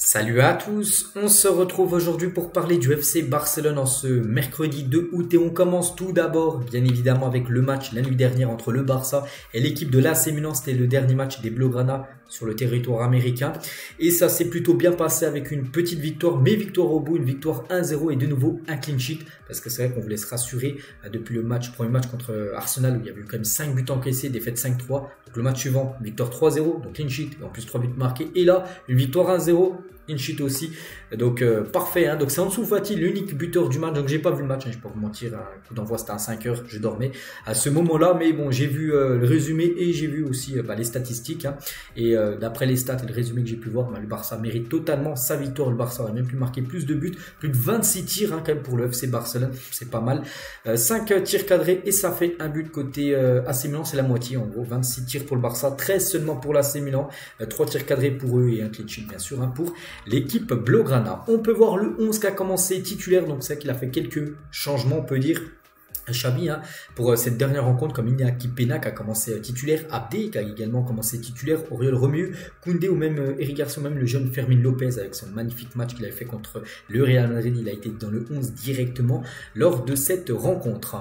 Salut à tous, on se retrouve aujourd'hui pour parler du FC Barcelone en ce mercredi 2 août et on commence tout d'abord bien évidemment avec le match la nuit dernière entre le Barça et l'équipe de l'AC Milan. C'était le dernier match des Blaugrana sur le territoire américain et ça s'est plutôt bien passé avec une petite victoire, mais victoire au bout, une victoire 1-0 et de nouveau un clean sheet parce que c'est vrai qu'on voulait se rassurer depuis le premier match contre Arsenal où il y avait eu quand même 5 buts encaissés, défaite 5-3. Donc le match suivant, victoire 3-0, donc clean sheet et en plus 3 buts marqués et là une victoire 1-0. Inchit aussi, donc parfait, hein. Donc c'est Ansu Fati l'unique buteur du match, donc j'ai pas vu le match, hein, je vais pas vous mentir, un coup d'envoi c'était à 5h, je dormais à ce moment là, mais bon j'ai vu le résumé et j'ai vu aussi les statistiques, hein. Et d'après les stats et le résumé que j'ai pu voir, le Barça mérite totalement sa victoire. Le Barça aurait même pu marquer plus de buts, plus de 26 tirs, hein, quand même pour le FC Barcelone, c'est pas mal, 5 tirs cadrés et ça fait un but côté AC Milan, c'est la moitié en gros, 26 tirs pour le Barça, 13 seulement pour l'AC Milan, 3 tirs cadrés pour eux et un clean sheet bien sûr, hein, pour l'équipe Blaugrana. On peut voir le 11 qui a commencé titulaire, donc c'est qu'il a fait quelques changements, on peut dire. Xavi, hein, pour cette dernière rencontre, comme Iñaki Peña qui a commencé titulaire, Abde qui a également commencé titulaire, Oriol Romeu, Koundé ou même Eric Garcia, même le jeune Fermin Lopez avec son magnifique match qu'il avait fait contre le Real Madrid, il a été dans le 11 directement lors de cette rencontre.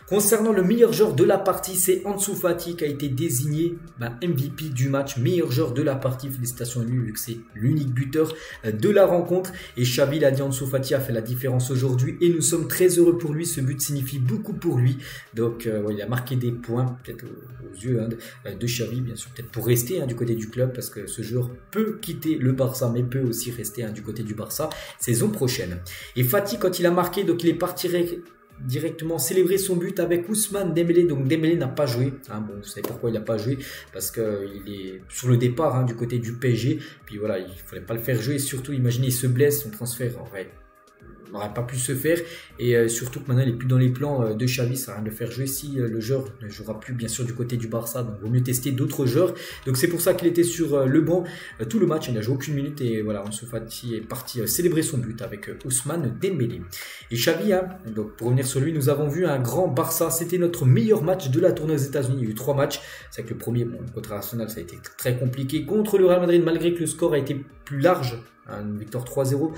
Concernant le meilleur joueur de la partie, c'est Ansu Fati qui a été désigné MVP du match, meilleur joueur de la partie, félicitations à lui vu que c'est l'unique buteur de la rencontre et Xavi l'a dit, Ansu Fati a fait la différence aujourd'hui et nous sommes très heureux pour lui, ce but signifie beaucoup pour lui, donc il a marqué des points peut-être aux yeux de Xavi, bien sûr, peut-être pour rester du côté du club parce que ce joueur peut quitter le Barça mais peut aussi rester du côté du Barça saison prochaine. Et Fati, quand il a marqué, donc il est parti directement célébrer son but avec Ousmane Dembélé. Donc Dembélé n'a pas joué, bon, vous savez pourquoi il n'a pas joué, parce qu'il est sur le départ du côté du PSG, puis voilà, il ne fallait pas le faire jouer, surtout imaginez il se blesse, son transfert en vrai n'aurait pas pu se faire et surtout que maintenant il n'est plus dans les plans de Xavi, ça sert à rien de le faire jouer si le joueur ne jouera plus bien sûr du côté du Barça, donc il vaut mieux tester d'autres joueurs, donc c'est pour ça qu'il était sur le banc tout le match, il n'a joué aucune minute et voilà, Ansu Fati est parti célébrer son but avec Ousmane Dembélé. Et Xavi, donc pour revenir sur lui, nous avons vu un grand Barça, c'était notre meilleur match de la tournée aux États-Unis, il y a eu 3 matchs, c'est vrai que le premier contre Arsenal ça a été très compliqué, contre le Real Madrid malgré que le score a été plus large, une victoire 3-0,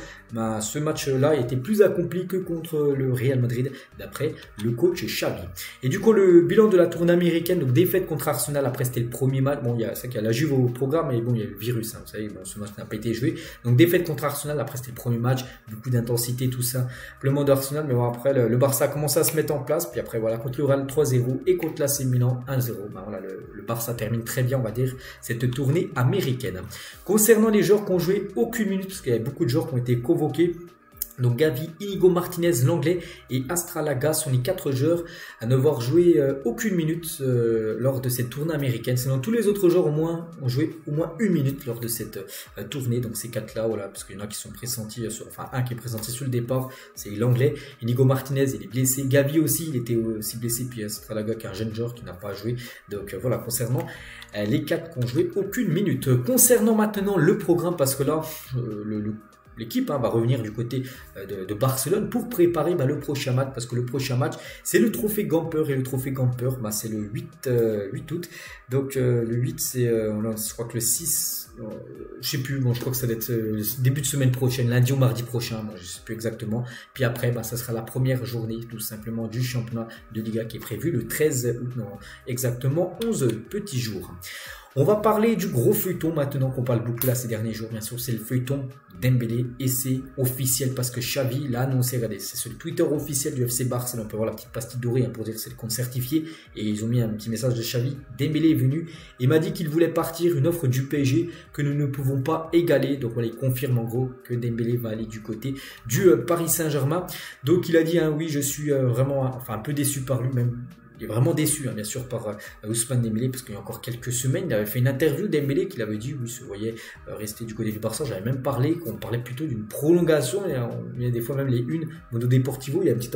ce match-là était plus accompli que contre le Real Madrid, d'après le coach Xavi. Et du coup, le bilan de la tournée américaine, donc défaite contre Arsenal, après c'était le premier match, bon, c'est vrai qu'il y a la Juve au programme, mais bon, il y a le virus, vous savez, bon, ce match n'a pas été joué. Donc défaite contre Arsenal, après c'était le premier match, beaucoup d'intensité, tout ça, le monde d'Arsenal, mais bon, après le Barça a commencé à se mettre en place, puis après voilà, contre le Real 3-0 et contre l'AC Milan 1-0, voilà, le Barça termine très bien, on va dire, cette tournée américaine. Concernant les joueurs qui ont joué aucune minute, parce qu'il y avait beaucoup de joueurs qui ont été convoqués, donc Gavi, Inigo Martinez, l'anglais et Astralaga sont les 4 joueurs à n'avoir joué aucune minute lors de cette tournée américaine. Sinon tous les autres joueurs ont joué au moins 1 minute lors de cette tournée. Donc ces 4 là, voilà, parce qu'il y en a qui sont pressentis, enfin un qui est pressenti sur le départ, c'est l'anglais. Inigo Martinez, il est blessé. Gavi aussi, il était aussi blessé. Puis Astralaga qui est un jeune joueur qui n'a pas joué. Donc voilà, concernant les 4 qui ont joué aucune minute. Concernant maintenant le programme, parce que là, l'équipe va revenir du côté de Barcelone pour préparer le prochain match, parce que le prochain match c'est le trophée Gamper et le trophée Gamper c'est le 8 août, donc le 8 c'est je crois que le 6 je sais plus, bon je crois que ça va être début de semaine prochaine, lundi ou mardi prochain, bon, je sais plus exactement, puis après ça sera la première journée tout simplement du championnat de Liga qui est prévu le 13 août, non, exactement 11 petits jours. On va parler du gros feuilleton maintenant qu'on parle beaucoup là ces derniers jours, bien sûr, c'est le feuilleton Dembélé et c'est officiel parce que Xavi l'a annoncé, regardez, c'est sur le Twitter officiel du FC Barcelone, on peut voir la petite pastille dorée pour dire que c'est le compte certifié et ils ont mis un petit message de Xavi. Dembélé est venu et m'a dit qu'il voulait partir, une offre du PSG que nous ne pouvons pas égaler, donc voilà, il confirme en gros que Dembélé va aller du côté du Paris Saint-Germain, donc il a dit oui je suis vraiment un peu déçu par lui même. Il est vraiment déçu, bien sûr, par Ousmane Dembélé, parce qu'il y a encore quelques semaines, il avait fait une interview Dembélé qu'il avait dit, oui, il se voyait rester du côté du Barça. J'avais même parlé, qu'on parlait plutôt d'une prolongation. Il y a des fois même les unes, Modo Deportivo, il y a un petit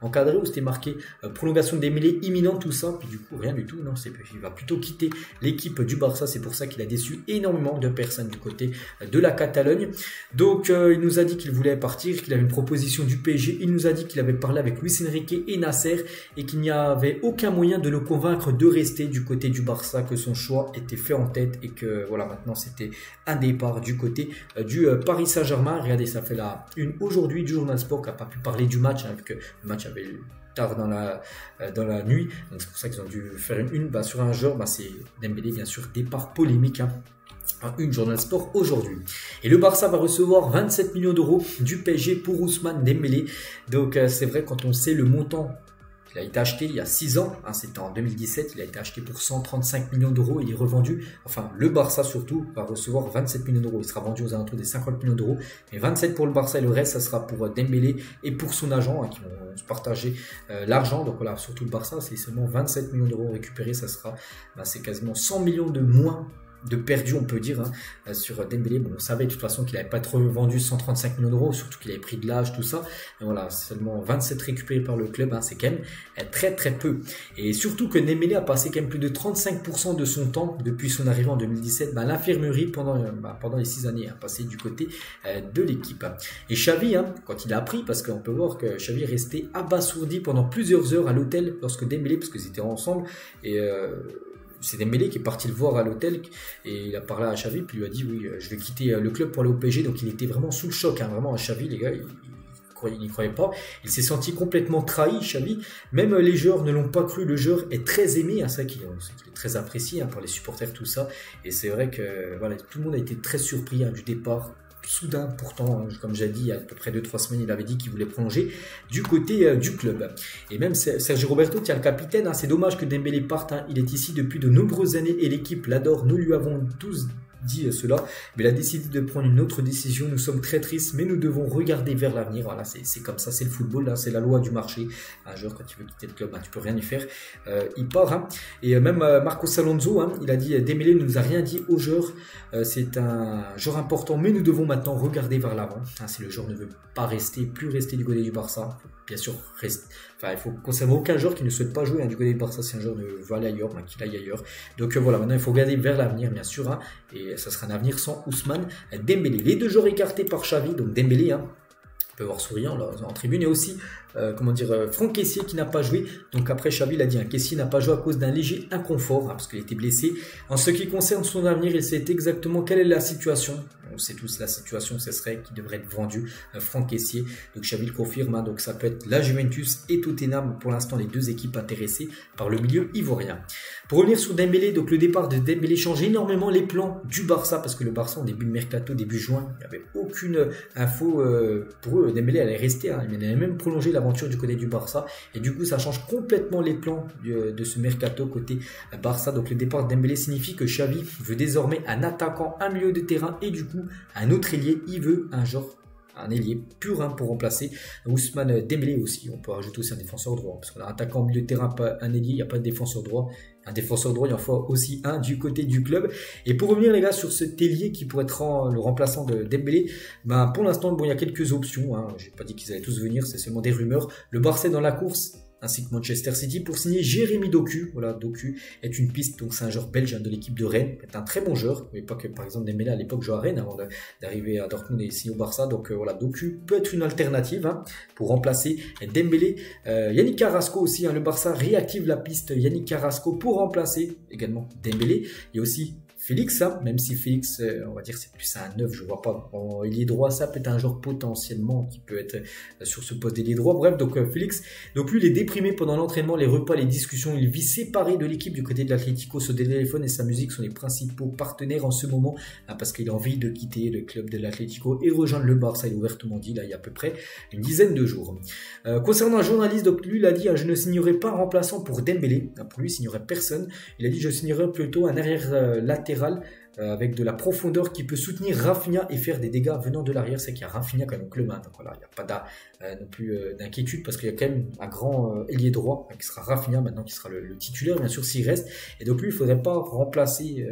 encadré où c'était marqué prolongation de Dembélé imminente, tout ça. Puis du coup, rien du tout, non, il va plutôt quitter l'équipe du Barça. C'est pour ça qu'il a déçu énormément de personnes du côté de la Catalogne. Donc, il nous a dit qu'il voulait partir, qu'il avait une proposition du PSG. Il nous a dit qu'il avait parlé avec Luis Enrique et Nasser et qu'il n'y avait aucun moyen de le convaincre de rester du côté du Barça, que son choix était fait en tête et que voilà, maintenant c'était un départ du côté du Paris Saint-Germain. Regardez, ça fait la une aujourd'hui du Journal Sport qui n'a pas pu parler du match, hein, vu que le match avait eu tard dans la nuit, donc c'est pour ça qu'ils ont dû faire une sur un joueur, c'est Dembélé, bien sûr, départ polémique, hein. Une Journal Sport aujourd'hui. Et le Barça va recevoir 27 millions d'euros du PSG pour Ousmane Dembélé. Donc c'est vrai, quand on sait le montant, il a été acheté il y a 6 ans, hein, c'était en 2017, il a été acheté pour 135 millions d'euros, il est revendu, enfin le Barça surtout va recevoir 27 millions d'euros, il sera vendu aux alentours des 50 millions d'euros, mais 27 pour le Barça et le reste ça sera pour Dembélé et pour son agent, hein, qui vont se partager l'argent. Donc voilà, surtout le Barça, c'est seulement 27 millions d'euros récupérés, ça sera, c'est quasiment 100 millions de moins de perdu, on peut dire, hein, sur Dembélé. Bon, on savait de toute façon qu'il n'avait pas trop vendu 135 millions d'euros, surtout qu'il avait pris de l'âge, tout ça. Et voilà, seulement 27 récupérés par le club, hein, c'est quand même très très peu. Et surtout que Dembélé a passé quand même plus de 35% de son temps depuis son arrivée en 2017 à l'infirmerie pendant les 6 années, hein, passé du côté de l'équipe. Et Xavi, hein, quand il a appris, parce qu'on peut voir que Xavi est resté abasourdi pendant plusieurs heures à l'hôtel lorsque Dembélé, parce qu'ils étaient ensemble, et c'est Dembélé qui est parti le voir à l'hôtel et il a parlé à Xavi, puis il lui a dit oui, je vais quitter le club pour aller au PSG. Donc il était vraiment sous le choc, hein, vraiment. Xavi, les gars, il n'y croyait pas. Il s'est senti complètement trahi, Xavi. Même les joueurs ne l'ont pas cru. Le joueur est très aimé, hein, c'est vrai qu'il est très apprécié, hein, par les supporters, tout ça. Et c'est vrai que voilà, tout le monde a été très surpris, hein, du départ soudain. Pourtant, comme j'ai dit, il y a à peu près 2-3 semaines, il avait dit qu'il voulait prolonger du côté du club. Et même Sergio Roberto, tiens, le capitaine, hein, c'est dommage que Dembélé parte, hein, il est ici depuis de nombreuses années et l'équipe l'adore, nous lui avons tous dit cela, mais il a décidé de prendre une autre décision. Nous sommes très tristes, mais nous devons regarder vers l'avenir. Voilà, c'est comme ça, c'est le football, là, c'est la loi du marché. Un joueur, quand il veut quitter le club, tu peux rien y faire, il part, hein. Et même Marcos Alonso, hein, il a dit Dembélé ne nous a rien dit aux joueurs, c'est un joueur important, mais nous devons maintenant regarder vers l'avant, hein. Si le joueur ne veut pas plus rester du côté du Barça, bien sûr, il faut conserver aucun joueur qui ne souhaite pas jouer, hein, du côté du Barça. Si un joueur veut aller ailleurs, qu'il aille ailleurs. Donc voilà, maintenant il faut regarder vers l'avenir, bien sûr, hein, et ça sera un avenir sans Ousmane Dembélé. Les deux joueurs écartés par Xavi, donc Dembélé, hein, on peut voir souriant là, en tribune, et aussi Franck Kessié qui n'a pas joué. Donc après, Xavi l'a dit, hein, Kessié n'a pas joué à cause d'un léger inconfort, hein, parce qu'il était blessé. En ce qui concerne son avenir, il sait exactement quelle est la situation. On sait tous la situation, ce serait qu'il devrait être vendu, Franck Kessié. Donc Xavi le confirme, hein, donc ça peut être la Juventus et Tottenham, pour l'instant les deux équipes intéressées par le milieu ivoirien. Pour revenir sur Dembélé, donc le départ de Dembélé change énormément les plans du Barça, parce que le Barça en début de mercato, début juin, il n'y avait aucune info pour eux. Dembélé allait rester, hein, il allait même prolonger l'aventure du côté du Barça, et du coup ça change complètement les plans de ce mercato côté Barça. Donc le départ de Dembélé signifie que Xavi veut désormais un attaquant, un milieu de terrain et du coup un autre ailier. Il veut un ailier pur, hein, pour remplacer Ousmane Dembélé aussi. On peut rajouter aussi un défenseur droit, parce qu'on a un attaquant au milieu de terrain, pas un ailier, il n'y a pas de défenseur droit. Un défenseur droit, il en faut aussi un du côté du club. Et pour revenir, les gars, sur cet ailier qui pourrait être le remplaçant de Dembélé, pour l'instant, il y a quelques options, hein. Je n'ai pas dit qu'ils allaient tous venir, c'est seulement des rumeurs. Le Barça est dans la course, ainsi que Manchester City, pour signer Jérémy Doku. Voilà, Doku est une piste, donc c'est un joueur belge, hein, de l'équipe de Rennes, c'est un très bon joueur. Mais pas que, par exemple, Dembélé à l'époque jouait à Rennes avant d'arriver à Dortmund et signer au Barça. Donc voilà, Doku peut être une alternative, hein, pour remplacer Dembélé. Yannick Carrasco aussi, hein, le Barça réactive la piste Yannick Carrasco pour remplacer également Dembélé. Il y a aussi Félix, hein, même si Félix, on va dire c'est plus un 9, je vois pas. Ailier droit, ça peut être un joueur potentiellement qui peut être sur ce poste d'ailier droit. Bref, donc Félix, donc lui il est déprimé pendant l'entraînement, les repas, les discussions. Il vit séparé de l'équipe du côté de l'Atlético. Son téléphone et sa musique sont les principaux partenaires en ce moment, hein, parce qu'il a envie de quitter le club de l'Atlético et rejoindre le Barça. Il a ouvertement dit là il y a à peu près une dizaine de jours. Concernant un journaliste, donc lui il a dit, je ne signerai pas un remplaçant pour Dembélé. Pour lui il signerait personne. Il a dit je signerai plutôt un arrière latéral avec de la profondeur qui peut soutenir Rafinha et faire des dégâts venant de l'arrière. C'est qu'il y a Rafinha quand même au club, hein, donc voilà, il n'y a pas non plus d'inquiétude, parce qu'il y a quand même un grand ailier droit, qui sera Rafinha maintenant, qui sera le titulaire bien sûr s'il reste. Et donc lui il ne faudrait pas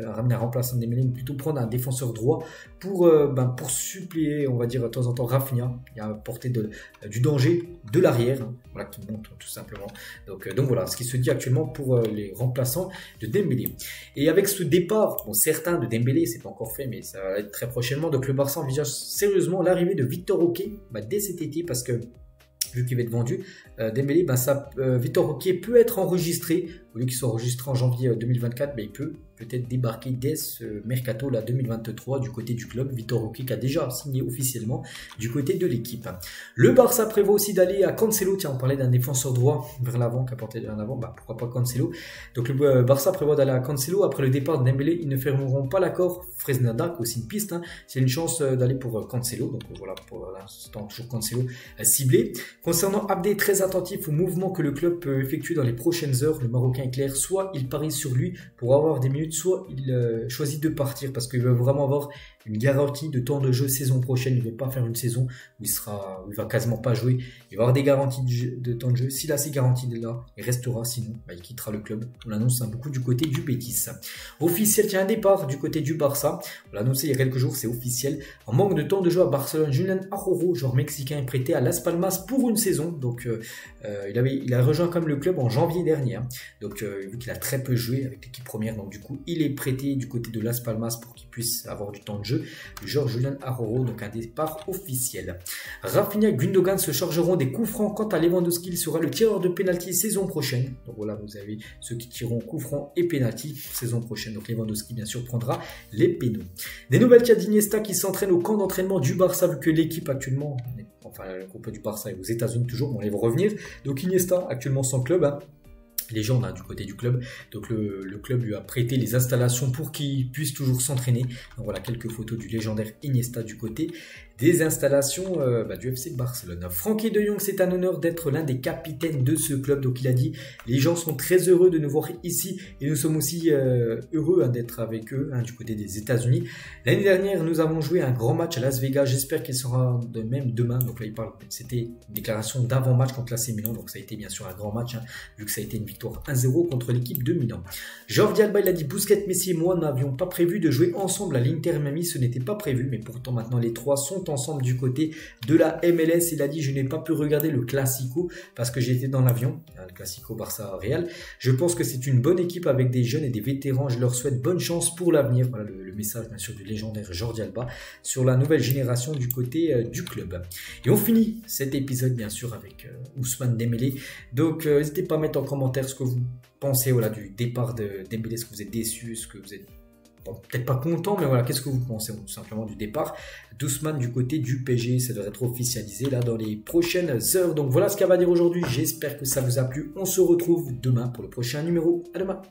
ramener un remplaçant de Dembélé, mais plutôt prendre un défenseur droit pour suppléer, on va dire, de temps en temps Rafinha. Il y a à portée du danger de l'arrière, hein, voilà, qui monte tout simplement. Donc voilà ce qui se dit actuellement pour les remplaçants de Dembélé. Et avec ce départ, certains de Dembélé, c'est pas encore fait, mais ça va être très prochainement. Donc le Barça envisage sérieusement l'arrivée de Victor Roque dès cet été, parce que vu qu'il va être vendu, Dembélé, Vitor Roque peut être enregistré. Au lieu qu'il soit enregistré en janvier 2024, il peut peut-être débarquer dès ce mercato là 2023 du côté du club. Vitor Roque qui a déjà signé officiellement du côté de l'équipe. Le Barça prévoit aussi d'aller à Cancelo. Tiens, on parlait d'un défenseur droit vers l'avant qui a porté vers l'avant. Pourquoi pas Cancelo. Donc le Barça prévoit d'aller à Cancelo. Après le départ de Dembélé, ils ne fermeront pas l'accord. Fresneda, aussi une piste. C'est une chance d'aller pour Cancelo. Donc voilà, pour l'instant, toujours Cancelo ciblé. Concernant Abdé, très attentif au mouvement que le club peut effectuer dans les prochaines heures. Le Marocain est clair, soit il parie sur lui pour avoir des minutes, soit il choisit de partir parce qu'il veut vraiment avoir une garantie de temps de jeu saison prochaine. Il ne veut pas faire une saison où il va quasiment pas jouer. Il va avoir des garanties de temps de jeu. S'il a ces garanties-là, il restera. Sinon, il quittera le club. On l'annonce beaucoup du côté du Betis. Officiel, il y a un départ du côté du Barça. On l'a annoncé il y a quelques jours, c'est officiel. En manque de temps de jeu à Barcelone, Julián Araujo, joueur mexicain, est prêté à Las Palmas pour une saison. Donc, il a rejoint comme le club en janvier dernier. Donc, vu qu'il a très peu joué avec l'équipe première, donc du coup, il est prêté du côté de Las Palmas pour qu'il puisse avoir du temps de jeu. Le joueur Julián Araujo, donc un départ officiel. Rafinha et Gundogan se chargeront des coups francs. Quant à Lewandowski, il sera le tireur de pénalty saison prochaine. Donc voilà, vous avez ceux qui tireront coups francs et pénalty saison prochaine. Donc Lewandowski, bien sûr, prendra les pénaux. Des nouvelles cas d'Iniesta qui s'entraîne au camp d'entraînement du Barça, vu que l'équipe actuellement, enfin le groupe du Barça est aux États-Unis toujours, on les va revenir. Donc Iniesta, actuellement sans club, légende du côté du club. Donc le club lui a prêté les installations pour qu'il puisse toujours s'entraîner. Donc voilà quelques photos du légendaire Iniesta du côté des installations du FC Barcelone. Frenkie de Jong, c'est un honneur d'être l'un des capitaines de ce club. Donc il a dit, les gens sont très heureux de nous voir ici et nous sommes aussi heureux d'être avec eux du côté des États-Unis. L'année dernière, nous avons joué un grand match à Las Vegas. J'espère qu'il sera de même demain. Donc là, il parle, c'était une déclaration d'avant-match contre l'AC Milan. Donc ça a été bien sûr un grand match, vu que ça a été une victoire 1-0 contre l'équipe de Milan. Jordi Alba, il a dit, Busquets, Messi et moi n'avions pas prévu de jouer ensemble à l'Inter Miami. Ce n'était pas prévu, mais pourtant maintenant les trois sont ensemble du côté de la MLS. Il a dit, je n'ai pas pu regarder le Classico parce que j'étais dans l'avion, le Classico Barça-Real. Je pense que c'est une bonne équipe avec des jeunes et des vétérans. Je leur souhaite bonne chance pour l'avenir. Voilà le message bien sûr du légendaire Jordi Alba sur la nouvelle génération du côté du club. Et on finit cet épisode bien sûr avec Ousmane Dembélé. Donc n'hésitez pas à mettre en commentaire ce que vous pensez du départ de Dembélé. Est-ce que vous êtes déçu? Est-ce que vous êtes peut-être pas content, mais voilà, qu'est-ce que vous pensez tout simplement du départ d'Ousmane du côté du PSG? Ça devrait être officialisé là dans les prochaines heures. Donc voilà ce qu'elle va dire aujourd'hui. J'espère que ça vous a plu. On se retrouve demain pour le prochain numéro. À demain.